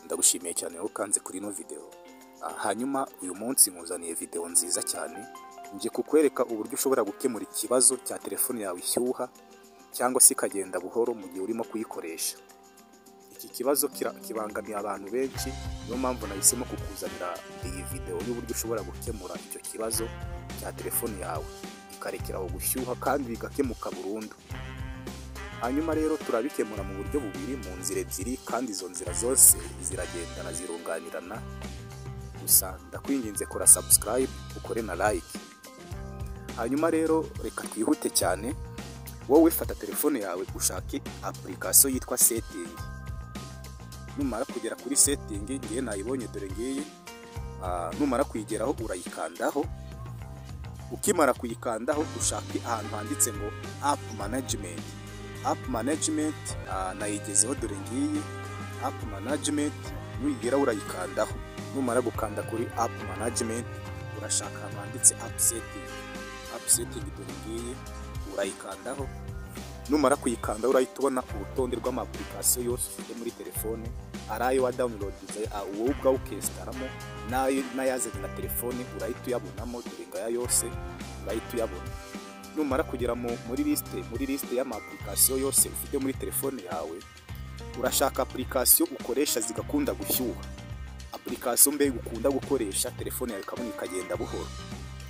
ndagushimiye cyane wowe ukanze kuri ino video. Hanyuma uyu munsi nkuzaniye video nziza cyane, nje kukwereka uburyo ushobora gukemura ikibazo cya telefone yawe ishyuha cyangwa se ikagenda buhoro mu gihe urimo kuyikoresha. Iki kibazo kibangamiye abantu benshi, niyo mpamvu nahisemo kukuzanira iyi video y'uburyo ushobora gukemura icyo kibazo cya telefone yawe ikarekeraho gushyuha kandi bigakemuka burundu. Hanyuma rero turabikemura mu buryo bubiri, mu nzira ebyiri, kandi izo nzira zose ziragendana zirunganirana. Gusa ndakwinginze kora subscribe ukore na like. Hanyuma rero reka twihute cyane. Wowe fata telefone yawe ushake application yitwa setting. Numara kugera kuri setting, ngiye nayibonye dore ngiye. Numara kuyigeraho urayikandaho. Ukimara kuyikandaho ushake ahantu handitse ngo app management. App management nayigezeho dore ngiye. App management nuyigera urayikandaho. Numara gukanda kuri app management urashaka ahantu handitse app setting. App setting dore ngiye urayikandaho. Numara kuyikanda urahita ubona urutonde rw'ama-application yose ufite muri telefone, arayo wa downloadize wowe ubwawe ukestaramo, n'ayazanye na telefone urahita uyabonamo, dore ngaya yose urahita uyabona. Numara kugera muri liste y'ama-application yose ufite muri telefone yawe, urashaka application ukoresha zigakunda gushyuha. Application mbe ukunda gukoresha telefone yawe ikabona ikagenda buhoro,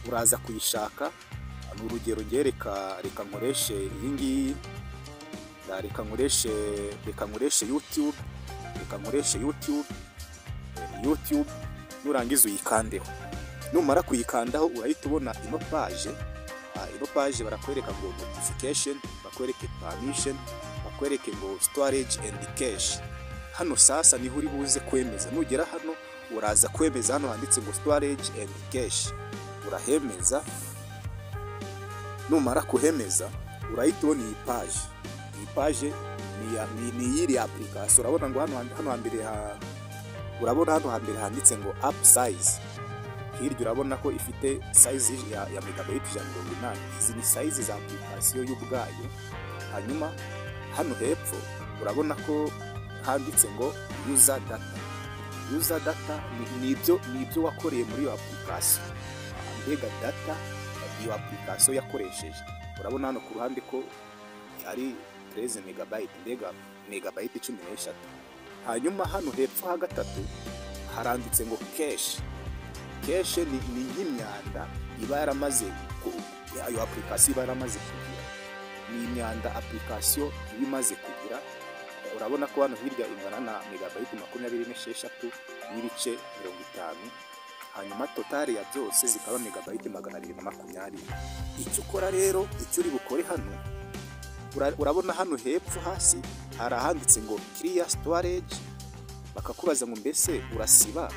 uraza kuyishaka. Urugero ngereka reka nkoreshe iyi ngiyi, reka nkoreshe YouTube. Nurangiza uyikandeho. Numara kuyikandaho urahita ubona ino page barakwereka ngo notification, bakwereke permission, bakwereke ngo storage and cache. Hano sasa niho uri buze kwemeza. Nugera hano uraza kwemeza hano handitse ngo storage and cache, urahemeza. Numara kuhemeza urahita ubona iyi page ni iyiri application. Urabona ngo hano hambere handitse ngo app size. Hirya urabona ko ifite size ya megabyte 128. Izi ni size za application y'ubwayo. Hanyuma hano hepfo urabona ko handitse ngo user data ni ibyo wakoreye muri iyo application. Mbega data iyo application yakoresheje. Urabona hano ku ruhande ko ari 13 megabyte, mbega megabyte 13. Hanyuma hano hepfo ha gatatu haranditse ngo cache. Cache ni nk'imyanda iba yaramaze iyo application iba yaramaze kugira. Ni imyanda application iba imaze kugira. Urabona ko hano hirya ingana na megabyte 26 n'ibice 50. Hanyuma totale ya byose zikaba megabyte 220. Icyo ukora rero, icyo uri bukore hano, urabona hano hepfo hasi hari ahanditse ngo clear storage. Bakakubaza ngo mbese urasiba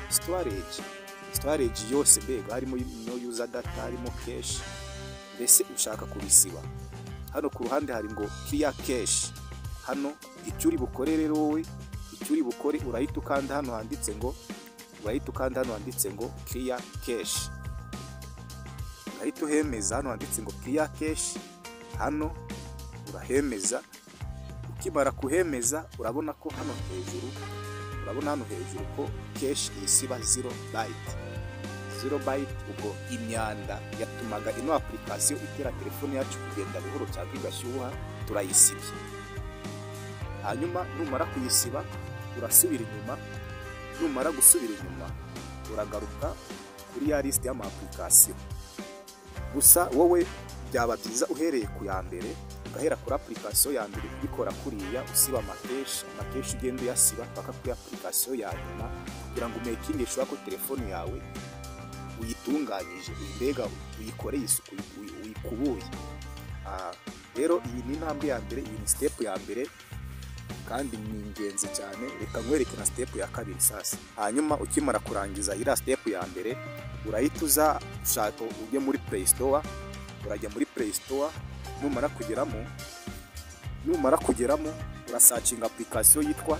storage yose, mbega harimo no user data, harimo cache, mbese ushaka kubisiba. Hano ku ruhande hari ngo clear cache. Hano icyo uri bukore rero wowe, icyo uri bukore urahita ukanda hano handitse ngo clear cache. Urahita uhemeza hano handitse ngo clear cache. Hano urahemeza. Ukimara kuhemeza urabona ko hano hejuru ko cache isiba 0 byte. Ubwo imyanda yatumaga ino application itera telefone yacu kugenda buhoro cyangwa igashyuha turayisibye. Hanyuma numara kuyisiba urasubira inyuma. Numara gusubira inyuma uragaruka kuri ya liste y'ama-application. Gusa wowe byaba byiza uhereye ku ya mbere, ugahera kuri application ya mbere ubikora kuriya, usiba amakeshi ugenda uyasiba paka kuri application ya nyuma, kugira ngo umekinge sure ko telefone yawe uyitunganyije, mbega uyikoreye isuku, uyikubuye. Rero iyi ni intambwe ya mbere, iyi ni step ya mbere kandi ni ingenzi cyane. Reka nkwereke na step ya kabiri sasa. Hanyuma ukimara kurangiza ira step ya mbere urahita uza ushaka ujye muri Play Store. Urajya muri Play Store. Numara kugeramo urasearchinga application yitwa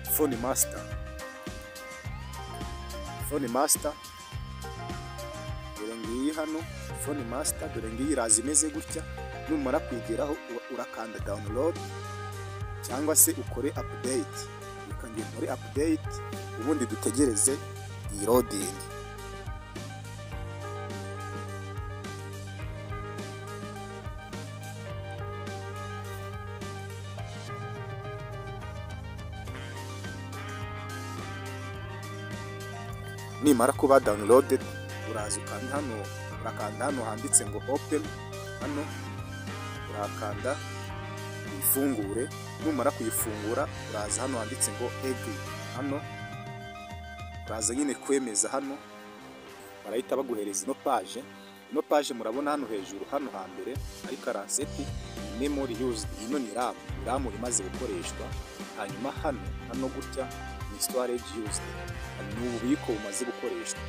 Phone Master. Dore ngiyi hano Phone Master, dore ngiyi iraza imeze gutya. Numara kwigeraho urakanda download cyangwa se ukore update. reka ngiye muri update ubundi dutegereze iyi loading. Nimara kuba downloaded uraza urakanda hano handitse ngo open, hano urakanda uyifungure. Numara kuyifungura uraza hano handitse ngo agree, hano uraza nyine kwemeza. Hano barahita baguhereza ino page murabona hano hejuru, hano hambere ari 47 memory used, ino ni RAM imaze gukoreshwa. Hanyuma hano gutya ni storage used, ni ububiko bumaze gukoreshwa.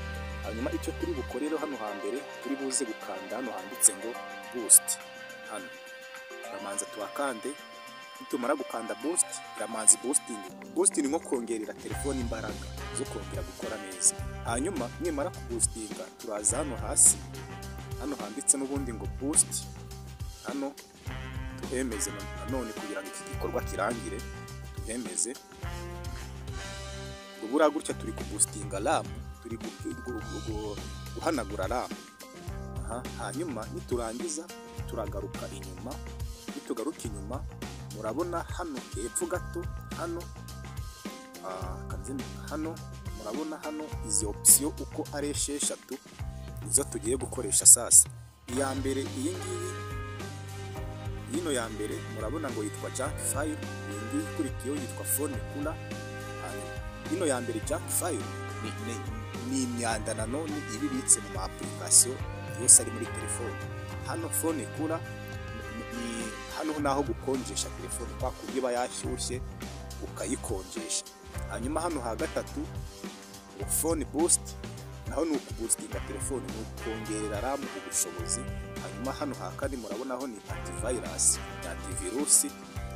Hanyuma icyo turi bukorero hano hambere turi buze gukanda hano handitse ngo boost. Hano uramanza tuhakande. Nitumara gukanda boost iramanza boosting nko kongerera telefone imbaraga zo kongera gukora neza. Hanyuma nimara kuboostinga turaza hano hasi, hano handitse n'ubundi ngo boost, hano tuhemeze nanone kugira ngo iki gikorwa kirangire. Tuhemeze ubura gutya turi kuboostinga RAM, turi guhanagura RAM. Hanyuma niturangiza turagaruka inyuma. Nitugaruka inyuma murabona hano hepfo gato, hano murabona hano izi option uko ari 6 nizo tugiye gukoresha sasa. Iya mbere iyi ngiyi, ino ya mbere murabona ngo yitwa junk file, iyi ngiyi ikurikiyeho yitwa phone cooler. Ino ya mbere junk file ni imyanda nanone ibibitse mu application yose ari muri telefone. Hano phone cooler hano naho gukonjesha telefone kwa kugiba yashyushye ukayikonjesha. Hanyuma hano ha gatatu phone boost, naho ni ukuboostinga telefone, ni ukongerera RAM ubushobozi. Hanyuma hano ha kane murabonaho ni antivirus.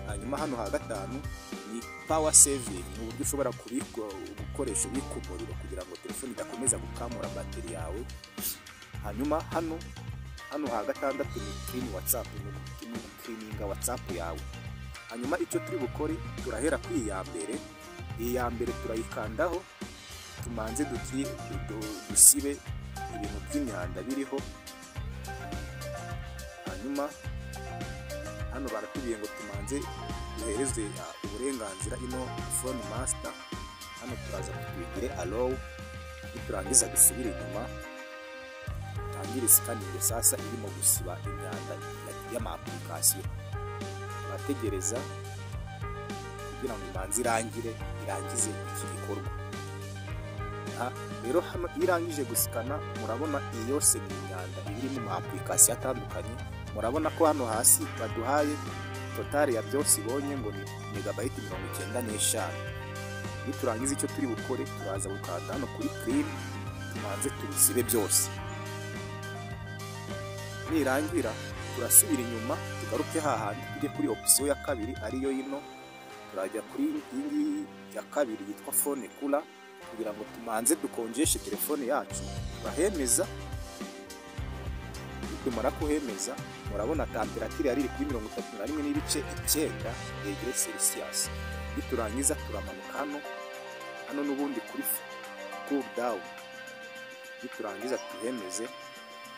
Hanyuma hano ha gatanu ni power saving, ni uburyo ushobora gukoresha umuriro kugira ngo telefone idakomeza gukamura bateri yawe. Hanyuma hano ha gatandatu ni clean WhatsApp, ni cleaninga WhatsApp yawe. Hanyuma icyo turi bukore turahera ku iyi ya mbere turayikandaho, tumanze dusibe ibintu by'imyanda biriho. Hanyuma hano baratubwiye ngo tumanze duhereze uburenganzira ino phone master. Hano turaza kutwigire allow, niturangiza dusubire inyuma tangire scanning sasa irimo gusiba imyanda y'ama application. Turategereza kugira ngo imanze irangize iki gikorwa. Rero hano irangije gusikana murabona iyi yose ni imyanda iri mu application atandukanye. Murabona ko hano hasi baduhaye total ya byose ibonye ngo ni megabyte 95. Niturangiza icyo turi bukore turaza gukanda hano kuri clean, tumanze tubisibe byose. Nirangira turasubira inyuma tugaruke hahandi tujye kuri option ya kabiri ariyo ino. Turajya kuri iyi ya kabiri yitwa phone cooler kugira ngo tumanze dukonjeshe telefone yacu. Turahemeza. Tumara kuhemeza murabona temperature yari kuri 31.9 degrees Celsius. Niturangiza turamanuka hano n'ubundi kuri cool down. Niturangiza tuhemeze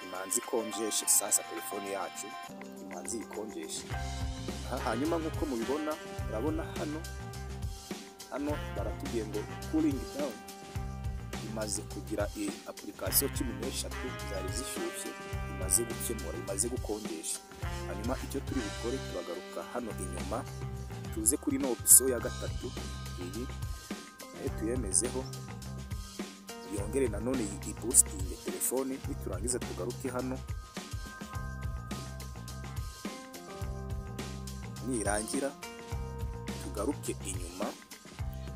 imanzi konjeshe sasa telefone yacu, imanzi ikonjeshe. Hanyuma nkuko mubibona murabona hano baratubwiye ngo cooling down imaze kugira application 13 zari zishyushye imaze gukemura, imaze gukonjesha. Hanyuma icyo turi bukore turagaruka hano inyuma tuze kuri no option ya gatatu iyi tuyemezeho yongere nanone iyi boosting telefone. Niturangiza tugaruke hano, nirangira tugaruke inyuma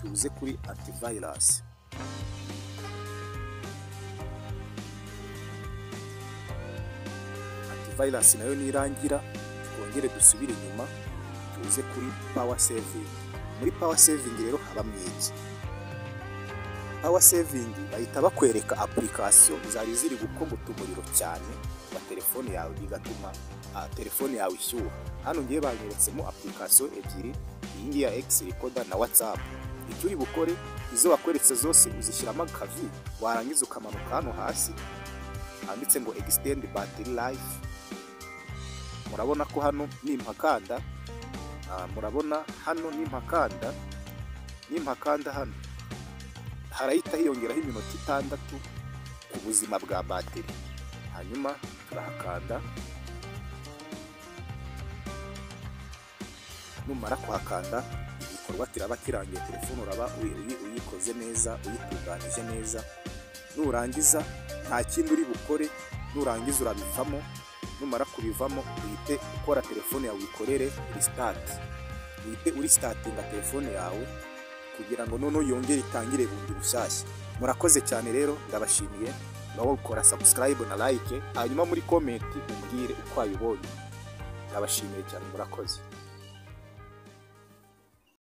tuze kuri antivirus. Antivirus nayo nirangira twongere dusubire inyuma tuze kuri power saving. Muri power saving rero haba mwiki power saving bahita bakwereka application zari ziri gukogota umuriro cyane wa telefone yawe bigatuma telefone yawe ishyuha. Hano ngiye banyeretsemo application ebyiri, iyi ngiyi ya X recorder na WhatsApp. icyo uri bukore izo wakweretse zose uzishyiramo akavi, warangiza ukamanuka hano hasi handitse ngo extend battery life. Murabona ko hano nimpakanda, murabona hano nimpakanda hano harahita hiyongeraho iminota 6 ku buzima bwa bateri. Hanyuma turahakanda, numara kuhakanda igikorwa kiraba kirangiye, telefone uraba uyikoze neza, uyitunganije neza. Nurangiza nta kindi uri bukore, nurangiza urabivamo. Numara kubivamo uhite ukora telefone yawe, uyikorere restart, uhite uristatinga telefone yawe kugira ngo noneho yongere itangire bundi bushyashya. Murakoze cyane rero, ndabashimiye. Nawe ukora subscribe na like, hanyuma muri comment umbwire uko wayibonye. Ndabashimiye cyane, murakoze.